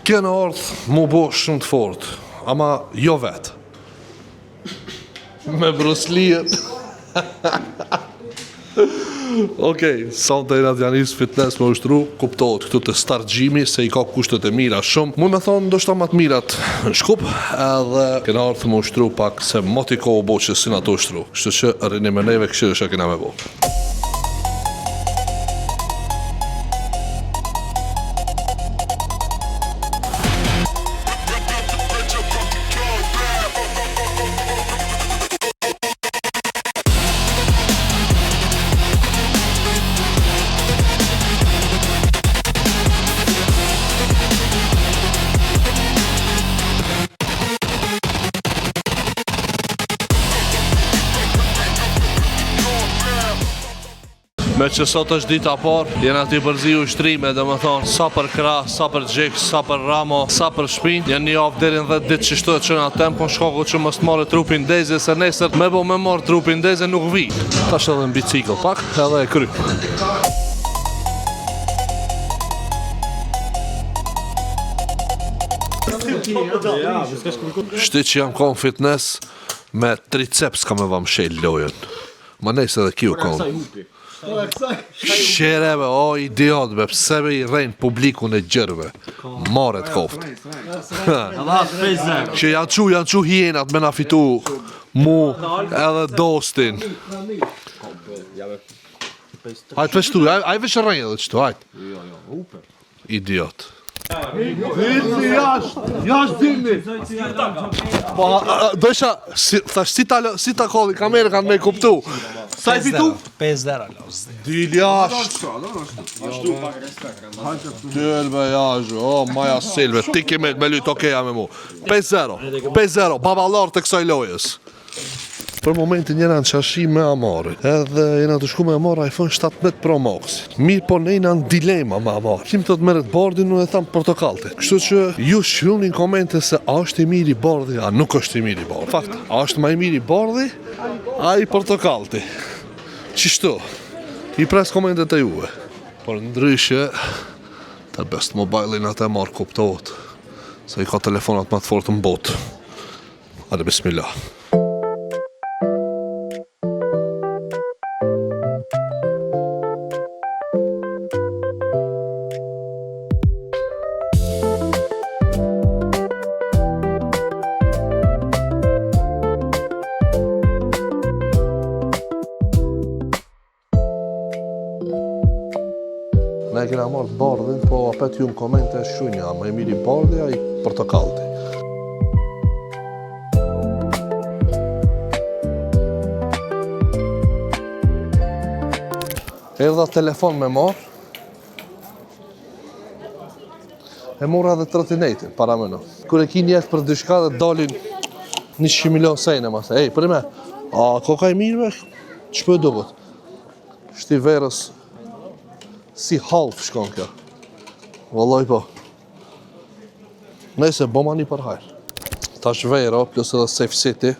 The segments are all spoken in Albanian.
Kena ardhë mu bo shumë të fort, ama jo vetë. Me bruslijet. Okej, son të Enat Janis Fitness me ushtru, kuptohet këtu të start gjimi se i ka kushtet e mira shumë. Mund me thonë ndoshta ma të mirat në Shkup, edhe kena ardhë me ushtru pak se moti ko u bo që si na të ushtru. Kështu që rrini me neve kështu që kena me bo. Me që sot është dita parë, jena t'i përzi ushtrime, dhe më thonë, sa për krah, sa për gjik, sa për ramo, sa për shpin. Jenë një avë derin 10 ditë që shtojtë që nga tempo në shkoku që mështë marrë trupin deze, se nesër me bo me marrë trupin deze nuk vi. Ta shë edhe në bicikl pak, edhe e kry. Shti që jam konë fitness, me triceps ka me vam shel lojën. Ma nesë edhe kju konë. Shereve, o idiotve, pse me i rejnë publikun e gjërve. Maret koft. Që janë qu hienat me na fitu mu edhe dostin. Hajt veshtu, hajt vesh rejnë edhe qëtu, hajt. Idiot. Jashtë dimni. Do isha, thash si ta kolli kamerë kanë me kuptu. Sa i fitu? 5-0. Dil jashtë. Dil me jashtë, o maja silve, ti kime me lyt okeja me mu. 5-0, baballar të kësaj lojës. Për momentin jena në qashi me Amarin, edhe jena të shku me Amar iPhone 17 Pro Max. Mirë po ne jena në dilema me Amar. Kim të meret bardin, unë e thamë portokalti. Kështu që ju shkruani në komente se a është i miri bardhi, a nuk është i miri bardhi. Fakt, a është ma i miri bardhi, a i portokalti. Qishtu, i pres komentet e juve. Por ndryshe, të Best Mobile-in atë e marë kuptohet, se i ka telefonat më të fortë në botë. Hajde bismillah. Ne kena marrë bardhin, po apet ju në komente shunja, më i miri bardhi, a i portokalti. Erdha telefon me marrë, e mora dhe trotinetin, para mëno. Kër e ki njetë për dyshka dhe dalin 100 milion sejnë, ma se, për me, a koka i mirëve, që për dubët? Shti verës, si half shkon kjo. Vallaj po. Nëse boma një për hajrë. Tash Vero, plus edhe Safe City,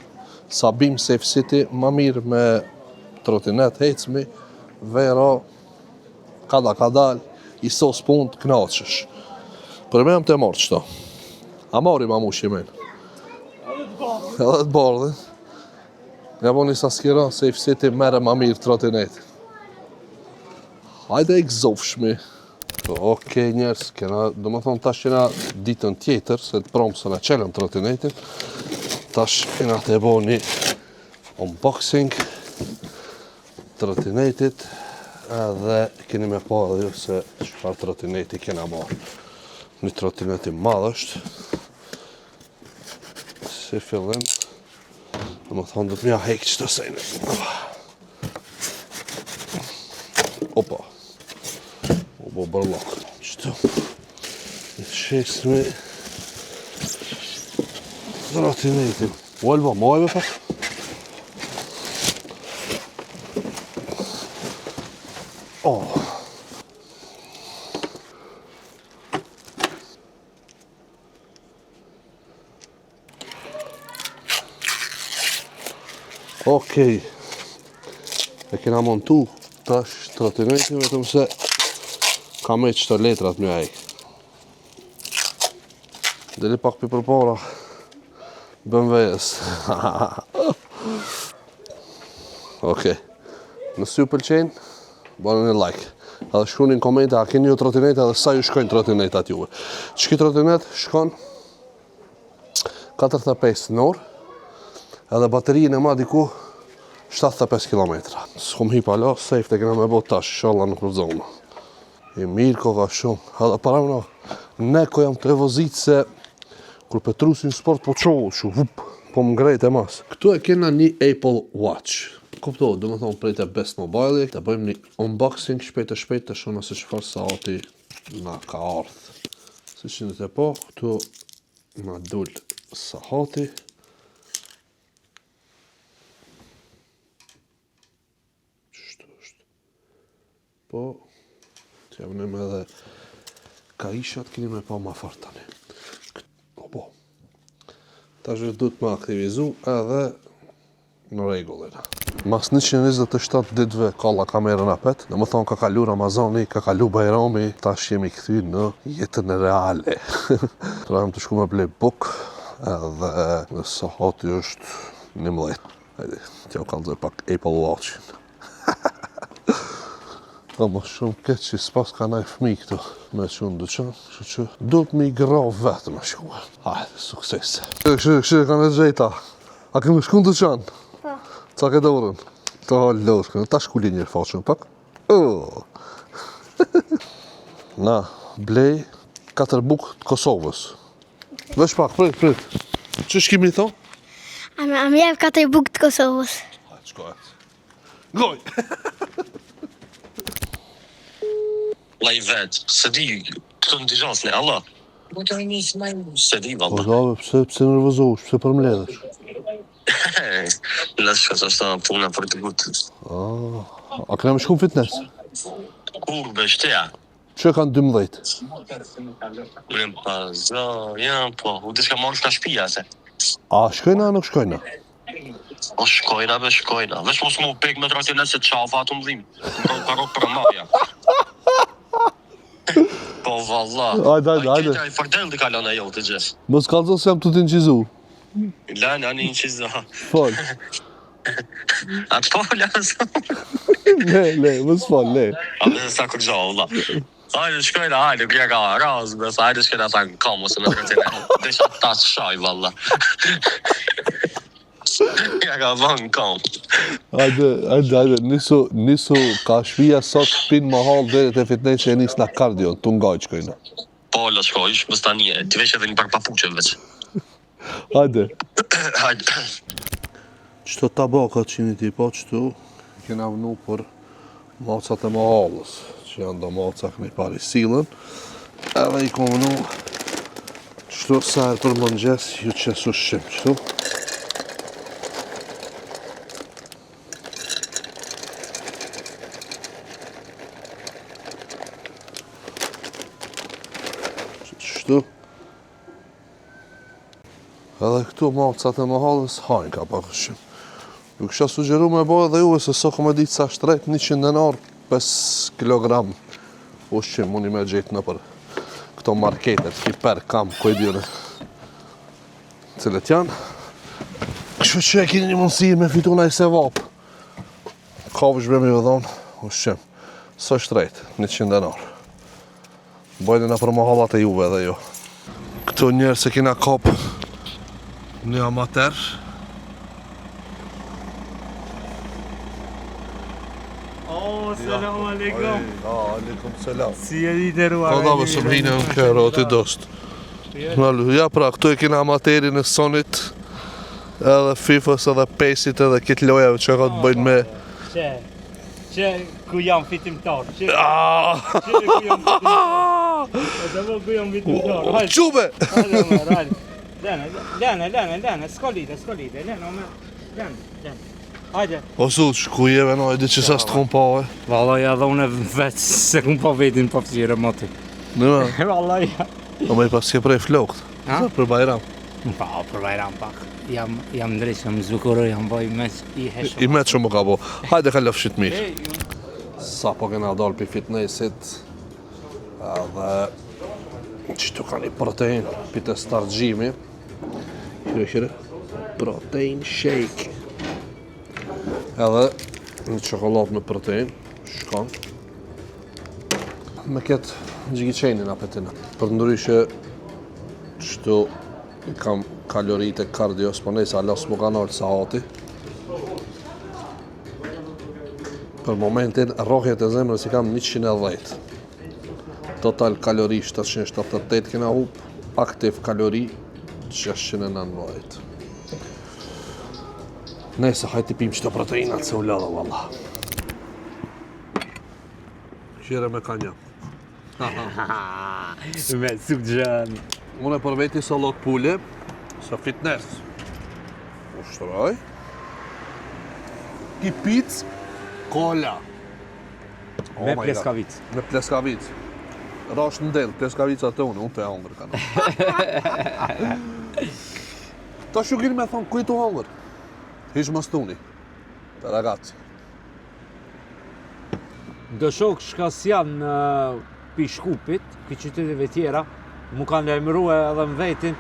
Sabim Safe City, ma mirë me trotinet, hecmi, Vero, kadal, i sos punë të knaqësh. Për me jam të marrë qëto. A marri ma mu shimen. Edhe të bardhin. Ja bo një saskiron, Safe City, mere ma mirë trotinetin. Hajde e gzofshmi. Okej njerës, do më thonë tash kena ditën tjetër, se të promë së në qelën trotinetin. Tash kena të e bo një unboxing trotinetit, edhe keni me pa edhe ju se çfarë trotineti kena marrë. Një trotineti madh është. Si fillim, do më thonë do të mja hek qëto sejnë. Opa. Bo bërlok. Qëto. Në shesme trotinetin. Olba, mojve pak. Oh. Okej. E kena montu tash trotinetin, vetëm se ka me qëto letrat një ajk. Deli pak për përpara BMW-s. Okej. Nëse ju pëlqen, bëni një like. Edhe shkruani në komente, a keni ju trotinet edhe sa ju shkojnë trotinetat juve. Çki trotinet shkon 45 në orë, edhe baterinë e ma diku 75 km. S'kom hip alo, safe të kena me bot tash, inshallah nuk rëzohme. I mirë ko ka shumë, edhe para mëna, ne ko jam të evozit se kur petrusin sport po qohë shu, po më ngrejt e mas. Këtu e kena një Apple Watch. Kuptohet, do më thonë prej të Best Mobile, të bëjmë një unboxing shpejt të shohim se çfarë saati na ka ardhë. Si që e po, këtu na dul saati. Qështu është. Po, të javënim edhe ka ishat, keni me pa ma farë tani. Po. Ta që du të me aktivizu edhe në regullina. Mas 127 ditëve kalla kamerën apet, dhe më thonë ka kalu Ramazani, ka kalu Bajrami, tash jemi këthy në jetën e reale. Pra jam të shku me blej buk, edhe sahati është 11. Hajde, t'ja u kalzoj pak Apple Watchin. Ka më shumë këtë që s'pas ka naj fmi këtu me që në dyqan, që du të mi gra vetë me shkuë. Hajde, sukses. Kështë, ka në gjejta. A këmë shku në dyqan? Po. Ca ke dorën? Ta loshkën, ta shkulli njërë faqën pak. Na, blej 4 bukë të Kosovës. Vesh pak, prit. Që shkimi thonë? A më jep 4 bukë të Kosovës. Hajde, shkojt. Goj! Laj vetë, se di, këtu në Dijon s'le, Allah. Se di, Po valla. dave, pse nervozohesh, pse përmledhesh? Lësh që është puna për të gutë. A këna me shku në fitness? Kur beshtja? Që kanë 12? Unë pa, janë po, u diska marrë shka shpia, se. A shkojna a nuk shkojna? O shkojna, veç mos mu pek me trasilet se qafa atë më dhim. Në ka rokë për maja. Po valla. Hajde. Ai fardel di kalon ajo të gjithë. Mos kallzo se jam të t'inqizu. Lan ani një qiza. Fol. Atë po lasë. Le, mos fol, le. A me sa kur gjo, valla. Hajde shkojna, hajde, kja ka razë, bes, hajde shkojna ta në kamë, ose me trasilet. Desha ta shaj, valla. Kja ka van kamë. Hajde, nisu ka shpia sot pin ma halë dhere të fitness që e nis në kardion, të ngaj qkojna. Po, la shkoj, ish më stanje, ti vesh edhe një pak papuqe veç. Hajde. Hajde. Qëto tabakat që një ti po qëtu, kena vënu për macat e mahalës, që janë do macak në i pari silën, edhe i kom vënu qëtu sajrë për mëngjes, ju qesu shqim qëtu. Qështu. Edhe këtu macat e mahalës hajnë ka pak shqim. Ju kësha sugjeru me bo edhe juve se so kom e ditë sa shtrejt 100 denar 5 kg ushqim muni me gjetë në për këto marketet, hiper, kam, koj djone cilët janë. Kështu që e kini një mundësi me fitu na i sevap. Ka vëshbe me vëdhon, ushqim. So shtrejt, 100 denar. Bojnë në për mahallat e juve edhe jo. Këtu njerë se kina kap një amater. Selamu alaikum. Aleikum selam. Si e di të ruar. Ka da më së mhinë në kërë, o të dost. Ja pra, këtu e kina amaterin e Sonit, edhe FIFA-s edhe PES-it edhe kitë lojave që ka të bëjnë me... Që ku jam fitimtar. Që ku jam fitimtar. Edhe më ku jam fitimtar. Qube! Lene, skolite, lene. Hajde. O suq, ku jeve no, edhe që sa së të kom pa, e? Valla, ja dhe une veç se kum pa vetin pa fësire moti. Nëma? Valla, ja. O me i pas ke prej flokt. Ha? Për Bajram. Pa, për Bajram pak. Jam ndreq, jam zbukurë, jam boj meq i heshëm. I me që më ka bo. Hajde ka lëfshit mirë. Sa po kena dalë për fitnessit. Edhe Qëtu ka një protein, pite stargjimi. Qire, protein shake. Edhe një çokoladë me protein, shkon. Me ketë gjigjiqenin apetina. Për ndryshe, qëtu kam kaloritë e kardio, s'po nejse alas mu kanë orë sahati. Për momentin, rrohjet e zemrës i kam 110. Total kalori 778 kena hup, aktiv kalori 690. Nese, hajti pim qëto proteinat se u lada valla. Qire me kanja. Me sukxhan. Unë e për veti sallat pule, sa fitness. Ushtroj. Ki pic, kola. Oh Me my God. pleskavic. Me pleskavic. Rash në del, pleskavica të unë të e hongër kanë. Ta shukini me thonë, kujtu hongër? Hish më stuni. Të ragazzi. Do shok shka s'janë në pi Shkupit, pi qyteteve tjera, mu kanë lajmërua edhe në vetin,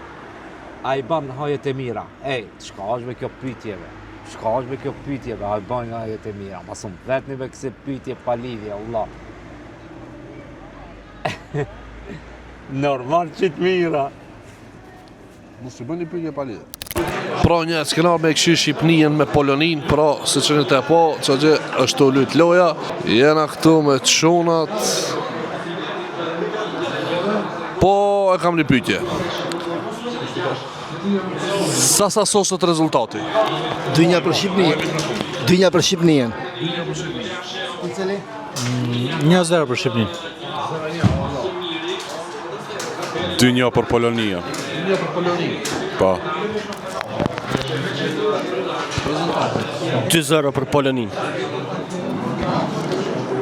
a i ban hajet e mira. Ej, shka është me kjo pytjeve? Shka është me kjo pytjeve? A i ban hajet e mira? Ma sum vetni me këse pytje pa lidhje, Allah. Normal që të mira. Mos të bëni pyetje pa lidhje. Pra një s'kena me këshir Shqipnijën me Polonin, pra se që një të po, që gjë është të lyt loja, jena këtu me të shunat. Po e kam një pyetje. Sa sosët rezultati? 2-1 për Shqipërinë. 2-1 për Shqipërinë. 1-0 për Shqipërinë. 2-1 për Polonia. 2-1 për Polonin. Po. 2-0 për Polonin.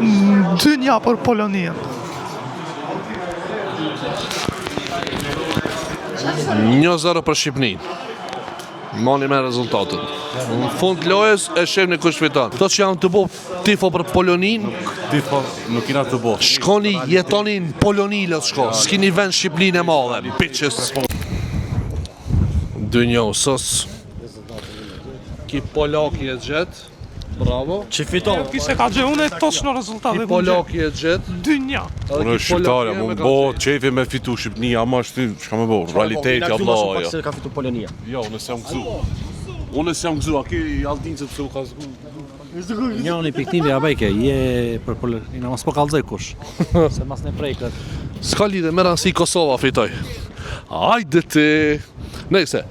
2-1 për Poloninë. 1-0 për Shqipnin. Mani me rezultatet. Në fund lojës e shemni kush fiton. Këto që janë të bo tifo për Polonin, Tifo nuk kena të bo. shkoni jetoni në Polonilës shko. S'kini vend Shqipnin e madhe, bitches. 2-1 sos. Ki Polaki e gjet. Bravo. Që fiton? Kise ka gjë, unë e točno rezultate. Ki Polaki e gjet. 2-1. Unë shqiptare, mu bo qefi me fitu Shqipnia, ama shti, shka me bo, realiteti, Allah, Se ka fitu Polonia. Jo, unë s'jam gëzu. Unë s'jam gëzu, a ki Aldin që pëse u ka zgu. Njëri piktivi abajke, je për Poloninë, mas po kallëzoj kush. Se mas ne prejkët. S'ka lidhe, me ranësi Kosova fitoj. Ajde ti. Nejse.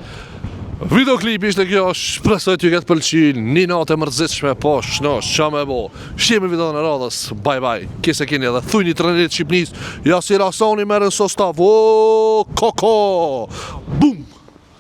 Videoklipi ishte kjo, shpresoj t'ju ketë pëlqy, një natë e mërzitshme, po, shnosh, qa me bo. Shqime video në radhës, bye bye. Kise keni edhe, thujni trenerit Shqipnis, ja si rasoni merën sostav, o, koko, bum.